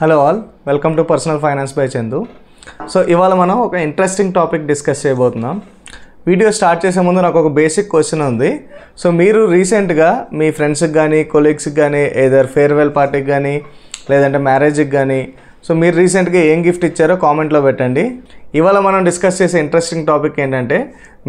Hello all, welcome to personal finance by Chandu. So ఇవాళ మనం ఒక ఇంట్రెస్టింగ్ టాపిక్ డిస్కస్ చేయబోతున్నాం. వీడియో స్టార్ట్ చేసే ముందు నాకు ఒక బేసిక్ క్వశ్చన్ ఉంది. సో మీరు రీసెంట్గా మీ ఫ్రెండ్స్కి కానీ కొలీగ్స్కి కానీ ఏదర్ ఫేర్వెల్ పార్టీకి కానీ లేదంటే మ్యారేజ్కి కానీ సో మీరు రీసెంట్గా ఏం గిఫ్ట్ ఇచ్చారో కామెంట్లో పెట్టండి. ఇవాళ మనం డిస్కస్ చేసే ఇంట్రెస్టింగ్ టాపిక్ ఏంటంటే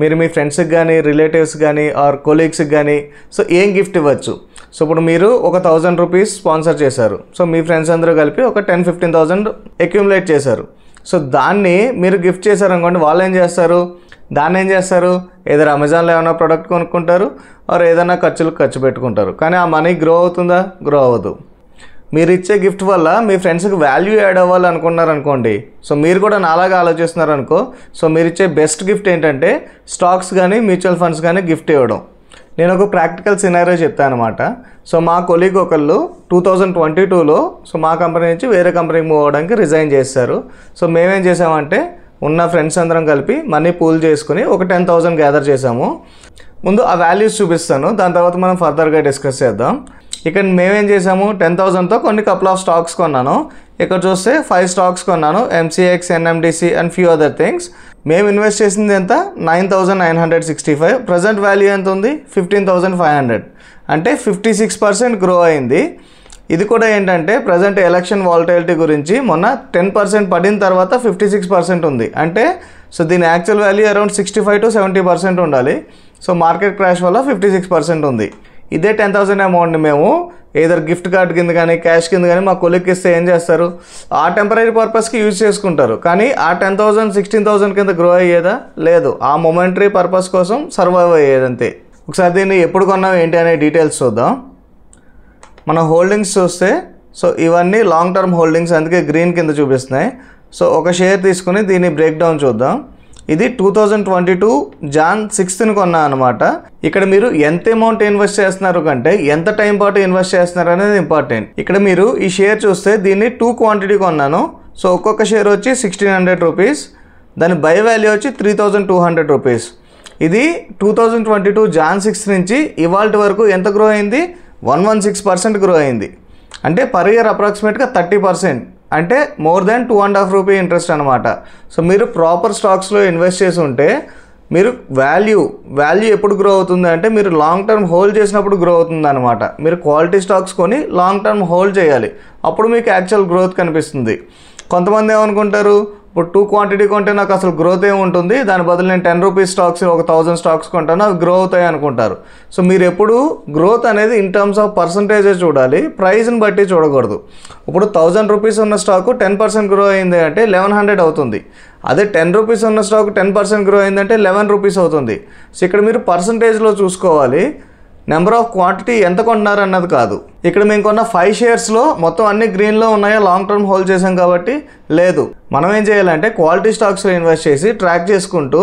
మీరు మీ ఫ్రెండ్స్కి కానీ రిలేటివ్స్ కానీ ఆర్ కొలీగ్స్కి కానీ సో ఏం గిఫ్ట్ ఇవ్వచ్చు. సో ఇప్పుడు మీరు ఒక 1000 రూపీస్ స్పాన్సర్ చేశారు. సో మీ ఫ్రెండ్స్ అందరూ కలిపి ఒక 10-15,000 అక్యూములేట్ చేశారు. సో దాన్ని మీరు గిఫ్ట్ చేశారనుకోండి, వాళ్ళు ఏం చేస్తారు, దాన్ని ఏం చేస్తారు, ఏదైనా అమెజాన్లో ఏమైనా ప్రోడక్ట్ కొనుక్కుంటారు ఆర్ ఏదైనా ఖర్చు పెట్టుకుంటారు. కానీ ఆ మనీ గ్రో అవుతుందా? గ్రో అవ్వదు. మీరు ఇచ్చే గిఫ్ట్ వల్ల మీ ఫ్రెండ్స్కి వాల్యూ యాడ్ అవ్వాలి అనుకున్నారనుకోండి, సో మీరు కూడా నాలాగా ఆలోచిస్తున్నారనుకో, సో మీరు ఇచ్చే బెస్ట్ గిఫ్ట్ ఏంటంటే స్టాక్స్ కానీ మ్యూచువల్ ఫండ్స్ కానీ గిఫ్ట్ ఇవ్వడం. నేను ఒక ప్రాక్టికల్ సినారియో చెప్తాను అనమాట. సో మా కొలీగ్ ఒకళ్ళు 2022లో సో మా కంపెనీ నుంచి వేరే కంపెనీకి మూవ్ అవ్వడానికి రిజైన్ చేశారు. సో మేమేం చేసామంటే ఉన్న ఫ్రెండ్స్ అందరం కలిపి మనీ పూల్ చేసుకుని ఒక 10,000 గ్యాదర్ చేసాము. ముందు ఆ వాల్యూస్ చూపిస్తాను, దాని తర్వాత మనం ఫర్దర్గా డిస్కస్ చేద్దాం. ఇక్కడ మేమేం చేసాము, 10,000తో కొన్ని కపుల్ ఆఫ్ స్టాక్స్ కొన్నాను. ఇక్కడ చూస్తే 5 స్టాక్స్ కొన్నాను, MCX, NMDC and few other things. మేము ఇన్వెస్ట్ చేసింది ఎంత, 9,965. ప్రజెంట్ వాల్యూ ఎంత ఉంది, 15,500. అంటే 56% గ్రో అయింది. ఇది కూడా ఏంటంటే ప్రజెంట్ ఎలక్షన్ వాలటిలిటీ గురించి మొన్న 10% పడిన తర్వాత 56% ఉంది. అంటే సో దీని యాక్చువల్ వాల్యూ అరౌండ్ 65-70% ఉండాలి. సో మార్కెట్ క్రాష్ వల్ల 56% ఉంది. ఇదే 10,000 అమౌంట్ని మేము ఏదర్ గిఫ్ట్ కార్డ్ కింద కానీ క్యాష్ కింద కానీ మా కొలీగ్కి ఇస్తే ఏం చేస్తారు, ఆ టెంపరీ పర్పస్కి యూజ్ చేసుకుంటారు. కానీ ఆ 10,000 16,000 కింద గ్రో అయ్యేదా? లేదు. ఆ మొమెంటరీ పర్పస్ కోసం సర్వైవ్ అయ్యేదంతే. ఒకసారి దీన్ని ఎప్పుడు కొన్నాం ఏంటి అనే డీటెయిల్స్ చూద్దాం. మన హోల్డింగ్స్ చూస్తే సో ఇవన్నీ లాంగ్ టర్మ్ హోల్డింగ్స్, అందుకే గ్రీన్ కింద చూపిస్తున్నాయి. సో ఒక షేర్ తీసుకుని దీన్ని బ్రేక్ డౌన్ చూద్దాం. ఇది 2022 జాన్ 6th కొన్నా అనమాట. ఇక్కడ మీరు ఎంత అమౌంట్ ఇన్వెస్ట్ చేస్తున్నారు కంటే ఎంత టైం పాటు ఇన్వెస్ట్ చేస్తున్నారు అనేది ఇంపార్టెంట్. ఇక్కడ మీరు ఈ షేర్ చూస్తే దీన్ని 2 క్వాంటిటీ కొన్నాను. సో ఒక్కొక్క షేర్ వచ్చి 1,600 రూపీస్, దాని బై వాల్యూ వచ్చి 3,200 రూపీస్. ఇది 2022 జాన్ 6 నుంచి ఇవాళ వరకు ఎంత గ్రో అయింది, 116% గ్రో అయింది. అంటే పర్ ఇయర్ అప్రాక్సిమేట్గా 30%, అంటే మోర్ దాన్ 2.5 రూపీ ఇంట్రెస్ట్ అనమాట. సో మీరు ప్రాపర్ స్టాక్స్లో ఇన్వెస్ట్ చేసి ఉంటే మీరు వాల్యూ ఎప్పుడు గ్రో అవుతుంది అంటే మీరు లాంగ్ టర్మ్ హోల్డ్ చేసినప్పుడు గ్రో అవుతుంది అనమాట. మీరు క్వాలిటీ స్టాక్స్ కొని లాంగ్ టర్మ్ హోల్డ్ చేయాలి, అప్పుడు మీకు యాక్చువల్ గ్రోత్ కనిపిస్తుంది. కొంతమంది ఏమనుకుంటారు, ఇప్పుడు 2 క్వాంటిటీ కొంటే నాకు అసలు గ్రోత్ ఏముంటుంది, దాని బదులు నేను 10 రూపీస్ స్టాక్స్ ఒక 1000 స్టాక్స్ కొంటాను, అవి గ్రో అవుతాయి అనుకుంటారు. సో మీరు ఎప్పుడు గ్రోత్ అనేది ఇన్ టర్మ్స్ ఆఫ్ పర్సంటేజే చూడాలి, ప్రైస్ని బట్టి చూడకూడదు. ఇప్పుడు 1000 రూపీస్ ఉన్న స్టాకు 10% గ్రో అయింది అంటే 1100 అవుతుంది. అదే 10 రూపీస్ ఉన్న స్టాక్ 10% గ్రో అయిందంటే 11 రూపీస్ అవుతుంది. సో ఇక్కడ మీరు పర్సంటేజ్లో చూసుకోవాలి, నెంబర్ ఆఫ్ క్వాంటిటీ ఎంత కొంటున్నారు అన్నది కాదు. ఇక్కడ మేము కొన్న 5 షేర్స్లో మొత్తం అన్ని గ్రీన్లో ఉన్నాయో లాంగ్ టర్మ్ హోల్డ్ చేసాం కాబట్టి లేదు. మనం ఏం చేయాలంటే క్వాలిటీ స్టాక్స్లో ఇన్వెస్ట్ చేసి ట్రాక్ చేసుకుంటూ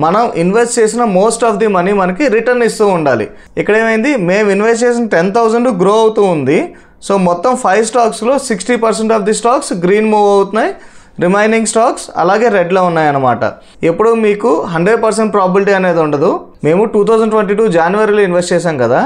మనం ఇన్వెస్ట్ చేసిన మోస్ట్ ఆఫ్ ది మనీ మనకి రిటర్న్ ఇస్తూ ఉండాలి. ఇక్కడ ఏమైంది, మేము ఇన్వెస్ట్ చేసిన 10,000 గ్రో అవుతూ ఉంది. సో మొత్తం 5 స్టాక్స్లో 60% of the stocks green move అవుతున్నాయి, రిమైనింగ్ స్టాక్స్ అలాగే రెడ్లో ఉన్నాయన్నమాట. ఎప్పుడు మీకు 100% ప్రాబిలిటీ అనేది ఉండదు. మేము 2022 జనవరిలో ఇన్వెస్ట్ చేసాం కదా,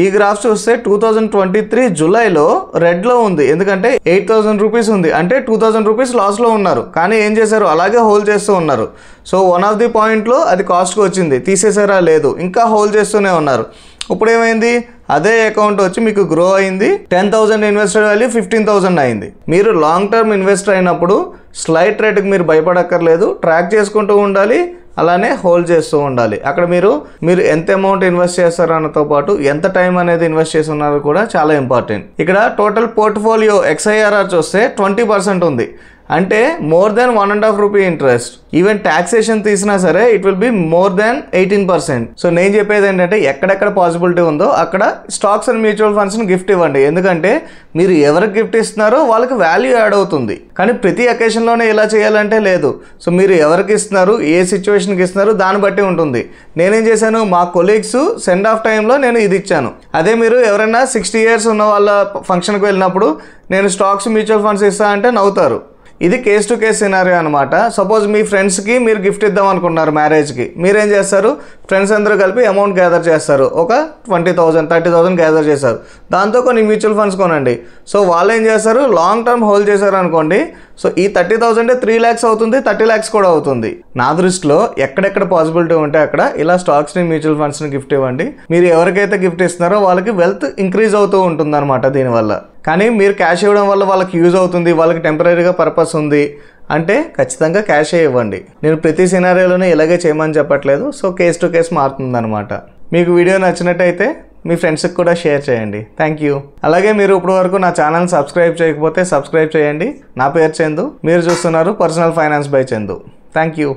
ఈ గ్రాఫ్ చూస్తే 2023 జూలైలో రెడ్లో ఉంది. ఎందుకంటే 8,000 రూపీస్ ఉంది, అంటే 2,000 రూపీస్ లాస్లో ఉన్నారు. కానీ ఏం చేశారు, అలాగే హోల్డ్ చేస్తూ ఉన్నారు. సో వన్ ఆఫ్ ది పాయింట్లో అది కాస్ట్కి వచ్చింది, తీసేసారా? లేదు, ఇంకా హోల్డ్ చేస్తూనే ఉన్నారు. ఇప్పుడు ఏమైంది, అదే అకౌంట్ వచ్చి మీకు గ్రో అయింది, 10,000 ఇన్వెస్టెడ్ వాల్యూ 15,000 అయింది. మీరు లాంగ్ టర్మ్ ఇన్వెస్టర్ అయినప్పుడు స్లైట్ రేట్కి మీరు భయపడక్కర్లేదు, ట్రాక్ చేసుకుంటూ ఉండాలి, అలానే హోల్డ్ చేస్తూ ఉండాలి. అక్కడ మీరు ఎంత అమౌంట్ ఇన్వెస్ట్ చేస్తారు అన్నతో పాటు ఎంత టైం అనేది ఇన్వెస్ట్ చేసి ఉన్నారు కూడా చాలా ఇంపార్టెంట్. ఇక్కడ టోటల్ పోర్ట్ఫోలియో XIRR చూస్తే 20% ఉంది, అంటే more than 1.5 rupee interest. Even taxation తీసినా సరే it will be more than 18%. So నేను చెప్పేది ఏంటంటే ఎక్కడెక్కడ పాసిబిలిటీ ఉందో అక్కడ స్టాక్స్ అండ్ మ్యూచువల్ ఫండ్స్ని గిఫ్ట్ ఇవ్వండి. ఎందుకంటే మీరు ఎవరికి గిఫ్ట్ ఇస్తున్నారో వాళ్ళకి వాల్యూ యాడ్ అవుతుంది. కానీ ప్రతి అకేషన్లోనే ఇలా చేయాలంటే లేదు. సో మీరు ఎవరికి ఇస్తున్నారు, ఏ సిచ్యువేషన్కి ఇస్తున్నారు దాన్ని బట్టి ఉంటుంది. నేనేం చేశాను, మా కొలీగ్స్ సెండ్ ఆఫ్ టైంలో నేను ఇది ఇచ్చాను. అదే మీరు ఎవరైనా 60 years ఉన్న వాళ్ళ ఫంక్షన్కి వెళ్ళినప్పుడు నేను స్టాక్స్ మ్యూచువల్ ఫండ్స్ ఇస్తా అంటే నవ్వుతారు. ఇది కేస్ టు కేస్ సినారియో అనమాట. సపోజ్ మీ ఫ్రెండ్స్కి మీరు గిఫ్ట్ ఇద్దాం అనుకుంటున్నారు మ్యారేజ్కి, మీరేం చేస్తారు, ఫ్రెండ్స్ అందరూ కలిపి అమౌంట్ గ్యాదర్ చేస్తారు, ఒక 20,000 30,000 గ్యాదర్ చేశారు. దాంతో కొన్ని మ్యూచువల్ ఫండ్స్ కొనండి. సో వాళ్ళు ఏం చేస్తారు, లాంగ్ టర్మ్ హోల్డ్ చేశారు అనుకోండి. సో ఈ 30,000 3 lakhs అవుతుంది, 30 lakhs కూడా అవుతుంది. నా దృష్టిలో ఎక్కడెక్కడ పాసిబిలిటీ ఉంటే అక్కడ ఇలా స్టాక్స్ని మ్యూచువల్ ఫండ్స్ని గిఫ్ట్ ఇవ్వండి. మీరు ఎవరికైతే గిఫ్ట్ ఇస్తున్నారో వాళ్ళకి వెల్త్ ఇంక్రీజ్ అవుతూ ఉంటుంది అనమాట దీనివల్ల. కానీ మీరు క్యాష్ ఇవ్వడం వల్ల వాళ్ళకి యూజ్ అవుతుంది, వాళ్ళకి టెంపరీగా పర్పస్ ఉంది అంటే ఖచ్చితంగా క్యాషే ఇవ్వండి. నేను ప్రతి సినారియోలోనే ఇలాగే చేయమని చెప్పట్లేదు. సో కేస్ టు కేస్ మారుతుంది అనమాట. మీకు వీడియో నచ్చినట్టయితే మీ ఫ్రెండ్స్కి కూడా షేర్ చేయండి. Thank you. అలాగే మీరు ఇప్పటి వరకు నా ఛానల్ సబ్స్క్రైబ్ చేయకపోతే సబ్స్క్రైబ్ చేయండి. నా పేరు చందు, మీరు చూస్తున్నారు personal finance by Chandu. Thank you.